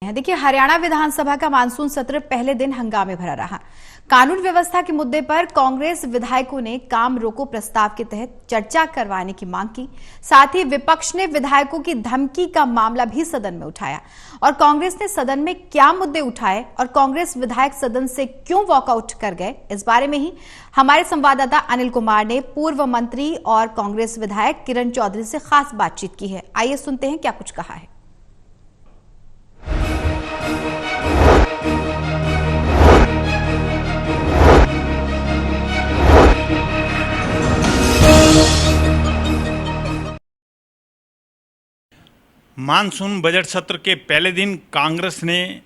हैं। देखिए, हरियाणा विधानसभा का मानसून सत्र पहले दिन हंगामे भरा रहा। कानून व्यवस्था के मुद्दे पर कांग्रेस विधायकों ने काम रोको प्रस्ताव के तहत चर्चा करवाने की मांग की। साथ ही विपक्ष ने विधायकों की धमकी का मामला भी सदन में उठाया। और कांग्रेस ने सदन में क्या मुद्दे उठाए और कांग्रेस विधायक सदन से क्यों वॉकआउट कर गए, इस बारे में ही हमारे संवाददाता अनिल कुमार ने पूर्व मंत्री और कांग्रेस विधायक किरण चौधरी से खास बातचीत की है। आइए सुनते हैं क्या कुछ कहा है। मानसून बजट सत्र के पहले दिन कांग्रेस ने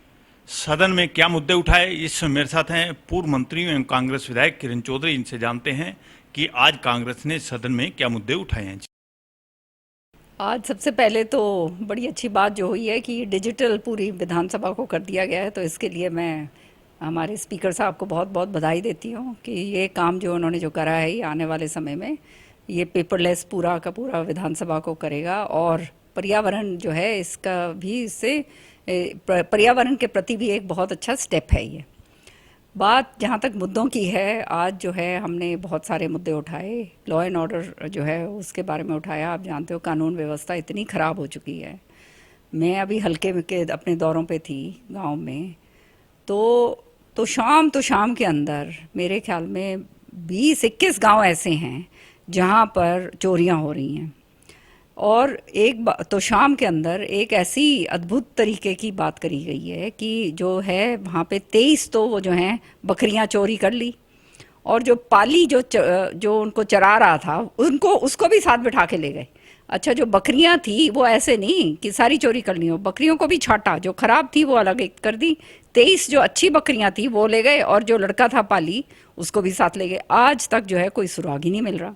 सदन में क्या मुद्दे उठाए, इस मेरे साथ हैं पूर्व मंत्री एवं कांग्रेस विधायक किरण चौधरी। इनसे जानते हैं कि आज कांग्रेस ने सदन में क्या मुद्दे उठाए हैं। आज सबसे पहले तो बड़ी अच्छी बात जो हुई है कि डिजिटल पूरी विधानसभा को कर दिया गया है, तो इसके लिए मैं हमारे स्पीकर साहब को बहुत बहुत बधाई देती हूँ कि ये काम जो उन्होंने जो करा है, ये आने वाले समय में ये पेपरलेस पूरा का पूरा विधानसभा को करेगा। और पर्यावरण जो है इसका भी, इससे पर्यावरण के प्रति भी एक बहुत अच्छा स्टेप है ये। बात जहाँ तक मुद्दों की है, आज जो है हमने बहुत सारे मुद्दे उठाए। लॉ एंड ऑर्डर जो है उसके बारे में उठाया। आप जानते हो कानून व्यवस्था इतनी ख़राब हो चुकी है। मैं अभी हल्के में के अपने दौरों पे थी गांव में, तो शाम के अंदर मेरे ख्याल में 20-21 गांव ऐसे हैं जहाँ पर चोरियाँ हो रही हैं। और तो शाम के अंदर एक ऐसी अद्भुत तरीके की बात करी गई है कि जो है वहाँ पे 23 तो वो जो हैं बकरियाँ चोरी कर ली, और जो पाली जो उनको चरा रहा था उसको भी साथ बिठा के ले गए। अच्छा, जो बकरियाँ थी वो ऐसे नहीं कि सारी चोरी कर ली हो, बकरियों को भी छाटा, जो खराब थी वो अलग एक कर दी। 23 जो अच्छी बकरियाँ थी वो ले गए, और जो लड़का था पाली उसको भी साथ ले गए। आज तक जो है कोई सुराग ही नहीं मिल रहा।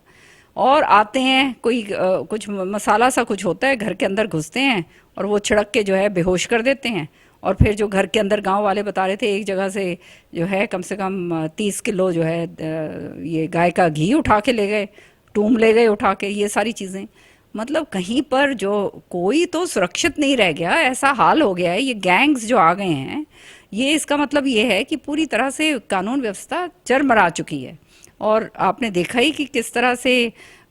और आते हैं, कोई कुछ मसाला सा कुछ होता है, घर के अंदर घुसते हैं और वो छिड़क के जो है बेहोश कर देते हैं। और फिर जो घर के अंदर गांव वाले बता रहे थे, एक जगह से जो है कम से कम 30 किलो जो है ये गाय का घी उठा के ले गए, टूम ले गए उठा के। ये सारी चीज़ें, मतलब कहीं पर जो कोई तो सुरक्षित नहीं रह गया, ऐसा हाल हो गया है। ये गैंग्स जो आ गए हैं, ये इसका मतलब ये है कि पूरी तरह से कानून व्यवस्था चरमरा चुकी है। और आपने देखा ही कि किस तरह से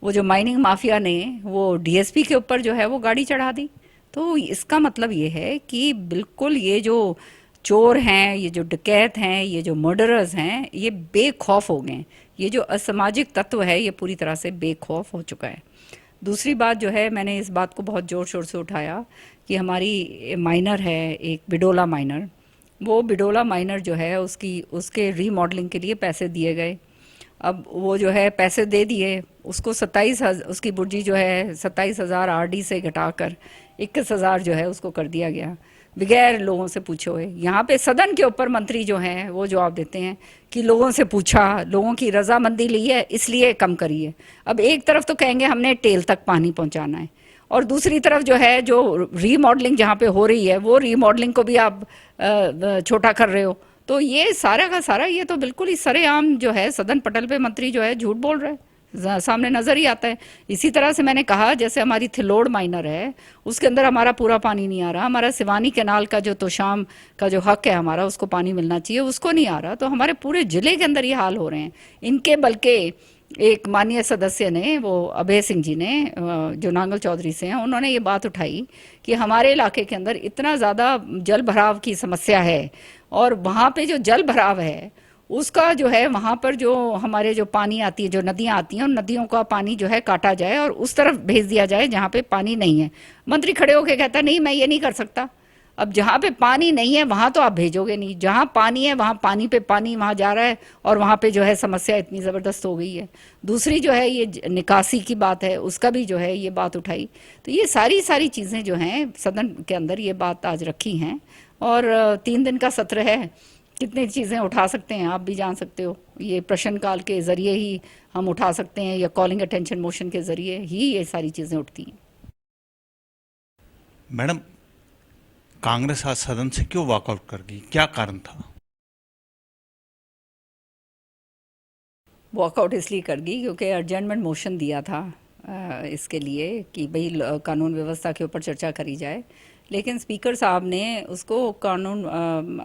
वो जो माइनिंग माफिया ने वो डीएसपी के ऊपर जो है वो गाड़ी चढ़ा दी। तो इसका मतलब ये है कि बिल्कुल ये जो चोर हैं, ये जो डकैत हैं, ये जो मर्डरर्स हैं, ये बेखौफ हो गए। ये जो असामाजिक तत्व है ये पूरी तरह से बेखौफ हो चुका है। दूसरी बात जो है, मैंने इस बात को बहुत ज़ोर शोर से उठाया कि हमारी माइनर है एक बिडोला माइनर, वो बिडोला माइनर जो है उसके रीमॉडलिंग के लिए पैसे दिए गए। अब वो जो है पैसे दे दिए, उसको 27,000 उसकी बुर्जी जो है 27,000 आरडी से घटाकर 21,000 जो है उसको कर दिया गया, बगैर लोगों से पूछे हुए। यहाँ पे सदन के ऊपर मंत्री जो हैं वो जवाब देते हैं कि लोगों से पूछा, लोगों की रजामंदी ली है इसलिए कम करिए। अब एक तरफ तो कहेंगे हमने टेल तक पानी पहुँचाना है, और दूसरी तरफ जो है जो रीमॉडलिंग जहाँ पे हो रही है वो रीमॉडलिंग को भी आप छोटा कर रहे हो। तो ये सारा का सारा ये तो बिल्कुल ही सरेआम जो है सदन पटल पे मंत्री जो है झूठ बोल रहे हैं, सामने नज़र ही आता है। इसी तरह से मैंने कहा, जैसे हमारी थिलोड़ माइनर है उसके अंदर हमारा पूरा पानी नहीं आ रहा, हमारा सिवानी कैनाल का जो तोशाम का जो हक है हमारा, उसको पानी मिलना चाहिए, उसको नहीं आ रहा। तो हमारे पूरे ज़िले के अंदर ये हाल हो रहे हैं इनके। बल्कि एक माननीय सदस्य ने, वो अभय सिंह जी ने, जो नांगल चौधरी से हैं, उन्होंने ये बात उठाई कि हमारे इलाके के अंदर इतना ज़्यादा जल भराव की समस्या है, और वहाँ पे जो जल भराव है उसका जो है वहाँ पर जो हमारे जो पानी आती है, जो नदियाँ आती हैं, उन नदियों का पानी जो है काटा जाए और उस तरफ भेज दिया जाए जहाँ पे पानी नहीं है। मंत्री खड़े होकर कहता नहीं, मैं ये नहीं कर सकता। अब जहाँ पे पानी नहीं है वहाँ तो आप भेजोगे नहीं, जहाँ पानी है वहाँ पानी पे पानी वहाँ जा रहा है, और वहाँ पे जो है समस्या इतनी ज़बरदस्त हो गई है। दूसरी जो है ये निकासी की बात है, उसका भी जो है ये बात उठाई। तो ये सारी चीज़ें जो हैं सदन के अंदर ये बात आज रखी हैं। और 3 दिन का सत्र है, कितनी चीज़ें उठा सकते हैं आप भी जान सकते हो। ये प्रश्नकाल के ज़रिए ही हम उठा सकते हैं, या कॉलिंग अटेंशन मोशन के ज़रिए ही ये सारी चीज़ें उठती हैं। मैडम, कांग्रेस आज सदन से क्यों वॉकआउट कर गई, क्या कारण था? वॉकआउट इसलिए कर गई क्योंकि अर्जेंटमेंट मोशन दिया था इसके लिए कि भाई कानून व्यवस्था के ऊपर चर्चा करी जाए। लेकिन स्पीकर साहब ने उसको कानून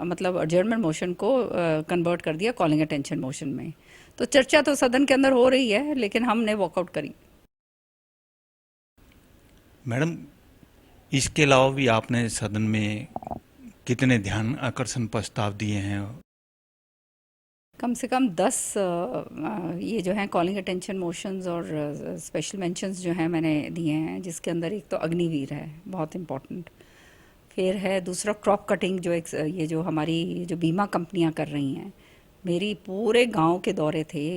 मतलब एडजर्नमेंट मोशन को कन्वर्ट कर दिया कॉलिंग अटेंशन मोशन में। तो चर्चा तो सदन के अंदर हो रही है, लेकिन हमने वॉकआउट करी। मैडम, इसके अलावा भी आपने सदन में कितने ध्यान आकर्षण प्रस्ताव दिए हैं? कम से कम 10 ये जो हैं कॉलिंग अटेंशन मोशंस और स्पेशल मेंशंस जो हैं मैंने दिए हैं, जिसके अंदर एक तो अग्निवीर है, बहुत इम्पोर्टेंट। फिर है दूसरा क्रॉप कटिंग, जो एक ये जो हमारी जो बीमा कंपनियां कर रही हैं। मेरी पूरे गांव के दौरे थे,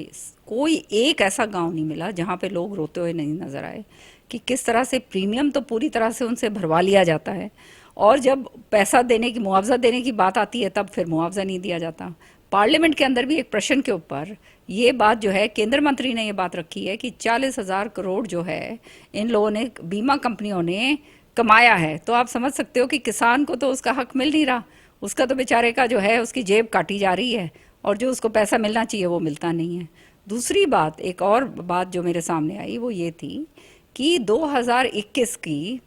कोई एक ऐसा गांव नहीं मिला जहां पे लोग रोते हुए नहीं नज़र आए कि किस तरह से प्रीमियम तो पूरी तरह से उनसे भरवा लिया जाता है, और जब पैसा देने की, मुआवजा देने की बात आती है, तब फिर मुआवजा नहीं दिया जाता। पार्लियामेंट के अंदर भी एक प्रश्न के ऊपर ये बात जो है, केंद्र मंत्री ने ये बात रखी है कि 40,000 करोड़ जो है इन लोगों ने, बीमा कंपनियों ने कमाया है। तो आप समझ सकते हो कि किसान को तो उसका हक मिल नहीं रहा, उसका तो बेचारे का जो है उसकी जेब काटी जा रही है, और जो उसको पैसा मिलना चाहिए वो मिलता नहीं है। दूसरी बात, एक और बात जो मेरे सामने आई वो ये थी कि 2021 की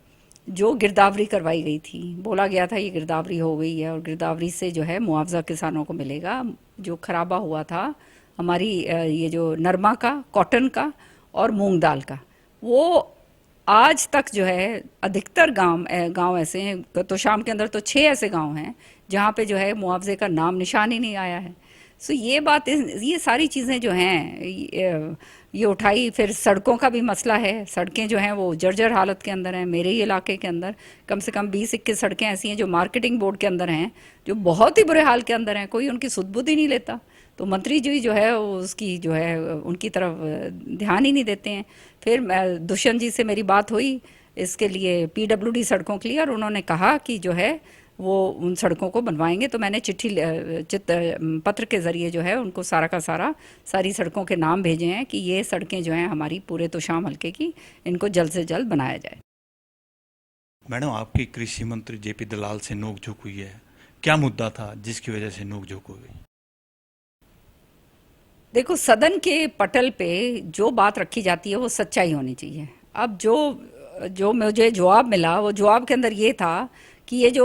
जो गिरदावरी करवाई गई थी, बोला गया था ये गिरदावरी हो गई है और गिरदावरी से जो है मुआवजा किसानों को मिलेगा। जो खराबा हुआ था हमारी ये जो नरमा का, कॉटन का और मूंग दाल का, वो आज तक जो है अधिकतर गांव ऐसे हैं, तो शाम के अंदर तो 6 ऐसे गांव हैं जहां पे जो है मुआवजे का नाम निशान ही नहीं आया है। सो ये बात, ये सारी चीज़ें जो हैं ये उठाई। फिर सड़कों का भी मसला है, सड़कें जो हैं वो जर्जर हालत के अंदर हैं। मेरे ही इलाके के अंदर कम से कम 20-21 सड़कें ऐसी हैं जो मार्केटिंग बोर्ड के अंदर हैं, जो बहुत ही बुरे हाल के अंदर हैं, कोई उनकी सुध-बुध ही नहीं लेता। तो मंत्री जी जो है वो उसकी जो है उनकी तरफ ध्यान ही नहीं देते हैं। फिर दुष्यंत जी से मेरी बात हुई इसके लिए, पीडब्ल्यूडी सड़कों के लिए, और उन्होंने कहा कि जो है वो उन सड़कों को बनवाएंगे। तो मैंने पत्र के ज़रिए जो है उनको सारा का सारी सड़कों के नाम भेजे हैं कि ये सड़कें जो हैं हमारी पूरे तोशाम हल्के की, इनको जल्द से जल्द बनाया जाए। मैडम, आपकी कृषि मंत्री जेपी दलाल से नोकझोंक हुई है, क्या मुद्दा था जिसकी वजह से नोकझोंक हो गई? देखो, सदन के पटल पे जो बात रखी जाती है वो सच्चाई होनी चाहिए। अब जो मुझे जवाब मिला, वो जवाब के अंदर ये था कि ये जो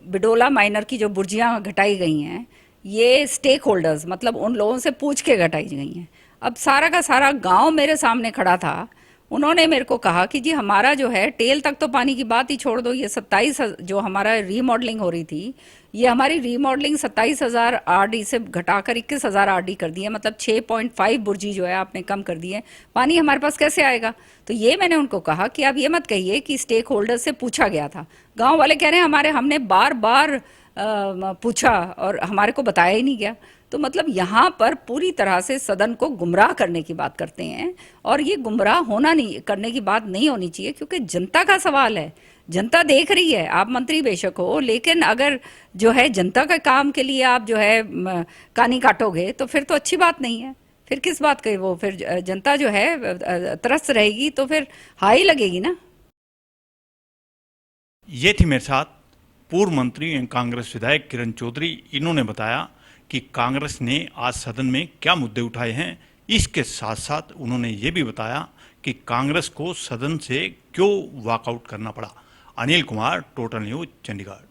बिडोला माइनर की जो बुर्जियां घटाई गई हैं, ये स्टेक होल्डर्स, मतलब उन लोगों से पूछ के घटाई गई हैं। अब सारा का सारा गांव मेरे सामने खड़ा था, उन्होंने मेरे को कहा कि जी हमारा जो है टेल तक तो पानी की बात ही छोड़ दो, ये 27 जो हमारा रीमॉडलिंग हो रही थी, ये हमारी रीमॉडलिंग 27,000 आरडी से घटाकर 21,000 आरडी कर दी है, मतलब 6.5 बुर्जी जो है आपने कम कर दी है। पानी हमारे पास कैसे आएगा? तो ये मैंने उनको कहा कि आप ये मत कहिए कि स्टेक होल्डर से पूछा गया था। गांव वाले कह रहे हैं हमने बार बार पूछा और हमारे को बताया ही नहीं गया। तो मतलब यहाँ पर पूरी तरह से सदन को गुमराह करने की बात करते हैं, और ये गुमराह करने की बात नहीं होनी चाहिए, क्योंकि जनता का सवाल है, जनता देख रही है। आप मंत्री बेशक हो, लेकिन अगर जो है जनता के काम के लिए आप जो है कानी काटोगे तो फिर तो अच्छी बात नहीं है। फिर किस बात का वो, फिर जनता जो है त्रस्त रहेगी तो फिर हाई लगेगी ना। ये थी मेरे साथ पूर्व मंत्री एवं कांग्रेस विधायक किरण चौधरी। इन्होंने बताया कि कांग्रेस ने आज सदन में क्या मुद्दे उठाए हैं। इसके साथ साथ उन्होंने ये भी बताया कि कांग्रेस को सदन से क्यों वॉकआउट करना पड़ा। Anil Kumar, total news, Chandigarh.